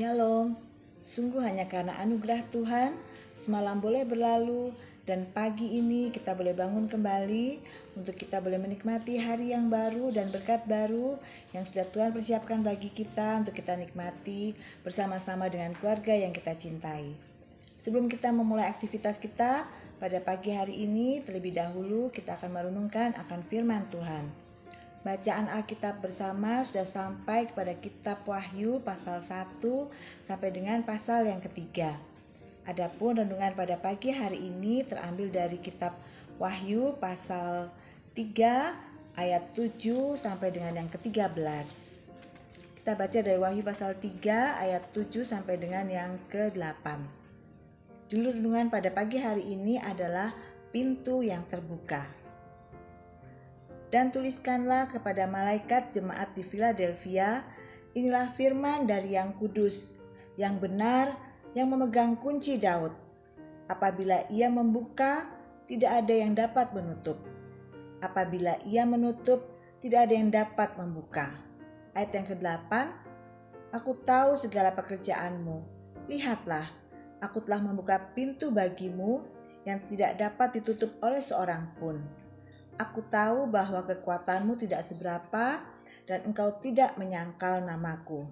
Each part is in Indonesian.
Shalom, sungguh hanya karena anugerah Tuhan, semalam boleh berlalu dan pagi ini kita boleh bangun kembali untuk kita boleh menikmati hari yang baru dan berkat baru yang sudah Tuhan persiapkan bagi kita untuk kita nikmati bersama-sama dengan keluarga yang kita cintai. Sebelum kita memulai aktivitas kita pada pagi hari ini, terlebih dahulu kita akan merenungkan akan firman Tuhan. Bacaan Alkitab bersama sudah sampai kepada kitab Wahyu pasal 1 sampai dengan pasal yang ketiga. Adapun renungan pada pagi hari ini terambil dari kitab Wahyu pasal 3 ayat 7 sampai dengan yang ke-13. Kita baca dari Wahyu pasal 3 ayat 7 sampai dengan yang ke-8. Judul renungan pada pagi hari ini adalah pintu yang terbuka. Dan tuliskanlah kepada malaikat jemaat di Philadelphia, inilah firman dari yang kudus, yang benar, yang memegang kunci Daud. Apabila ia membuka, tidak ada yang dapat menutup. Apabila ia menutup, tidak ada yang dapat membuka. Ayat yang ke-8, aku tahu segala pekerjaanmu. Lihatlah, aku telah membuka pintu bagimu yang tidak dapat ditutup oleh seorang pun. Aku tahu bahwa kekuatanmu tidak seberapa dan engkau tidak menyangkal namaku.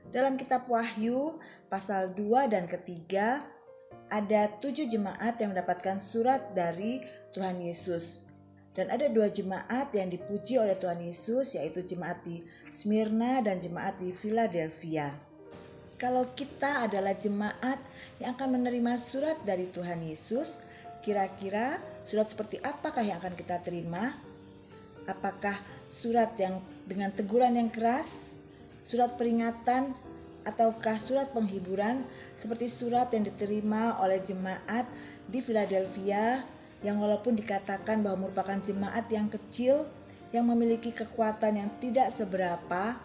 Dalam kitab Wahyu pasal 2 dan ketiga ada 7 jemaat yang mendapatkan surat dari Tuhan Yesus. Dan ada 2 jemaat yang dipuji oleh Tuhan Yesus, yaitu jemaat di Smyrna dan jemaat di Philadelphia. Kalau kita adalah jemaat yang akan menerima surat dari Tuhan Yesus, kira-kira surat seperti apakah yang akan kita terima? Apakah surat yang dengan teguran yang keras, surat peringatan, ataukah surat penghiburan seperti surat yang diterima oleh jemaat di Philadelphia yang walaupun dikatakan bahwa merupakan jemaat yang kecil yang memiliki kekuatan yang tidak seberapa,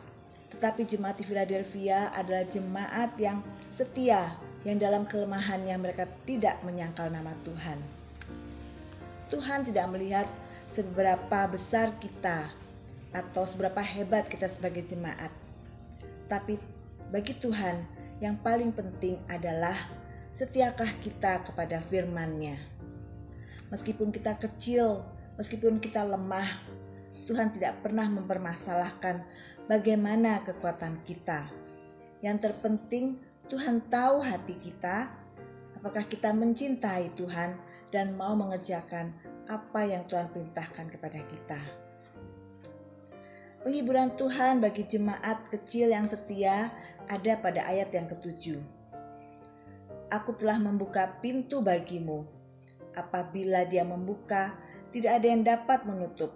tetapi jemaat di Philadelphia adalah jemaat yang setia, yang dalam kelemahannya mereka tidak menyangkal nama Tuhan. Tuhan tidak melihat seberapa besar kita atau seberapa hebat kita sebagai jemaat. Tapi bagi Tuhan yang paling penting adalah setiakah kita kepada firman-Nya. Meskipun kita kecil, meskipun kita lemah, Tuhan tidak pernah mempermasalahkan bagaimana kekuatan kita. Yang terpenting Tuhan tahu hati kita, apakah kita mencintai Tuhan dan mau mengerjakan apa yang Tuhan perintahkan kepada kita. Penghiburan Tuhan bagi jemaat kecil yang setia ada pada ayat yang ke-7. Aku telah membuka pintu bagimu. Apabila dia membuka, tidak ada yang dapat menutup.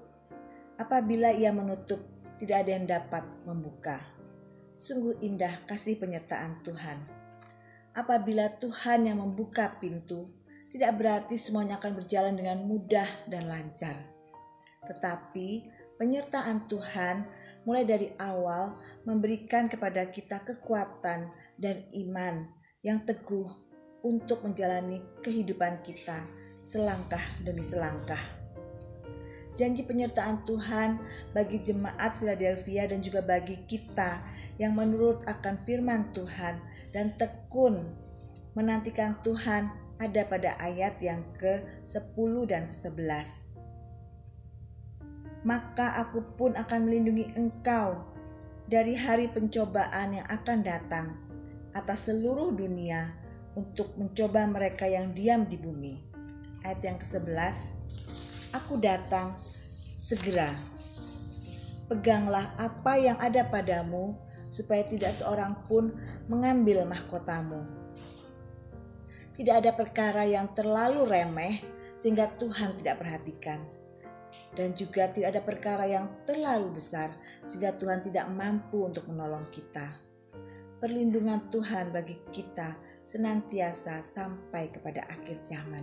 Apabila ia menutup, tidak ada yang dapat membuka. Sungguh indah kasih penyertaan Tuhan. Apabila Tuhan yang membuka pintu, tidak berarti semuanya akan berjalan dengan mudah dan lancar. Tetapi penyertaan Tuhan mulai dari awal memberikan kepada kita kekuatan dan iman yang teguh untuk menjalani kehidupan kita selangkah demi selangkah. Janji penyertaan Tuhan bagi jemaat Philadelphia dan juga bagi kita yang menurut akan firman Tuhan dan tekun menantikan Tuhan ada pada ayat yang ke-10 dan ke-11. Maka aku pun akan melindungi engkau dari hari pencobaan yang akan datang atas seluruh dunia untuk mencoba mereka yang diam di bumi. Ayat yang ke-11, aku datang segera. Peganglah apa yang ada padamu supaya tidak seorang pun mengambil mahkotamu. Tidak ada perkara yang terlalu remeh sehingga Tuhan tidak perhatikan. Dan juga tidak ada perkara yang terlalu besar sehingga Tuhan tidak mampu untuk menolong kita. Perlindungan Tuhan bagi kita senantiasa sampai kepada akhir zaman.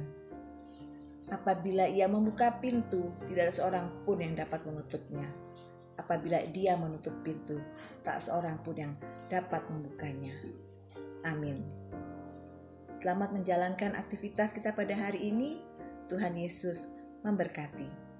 Apabila ia membuka pintu, tidak ada seorang pun yang dapat menutupnya. Apabila dia menutup pintu, tak seorang pun yang dapat membukanya. Amin. Selamat menjalankan aktivitas kita pada hari ini. Tuhan Yesus memberkati.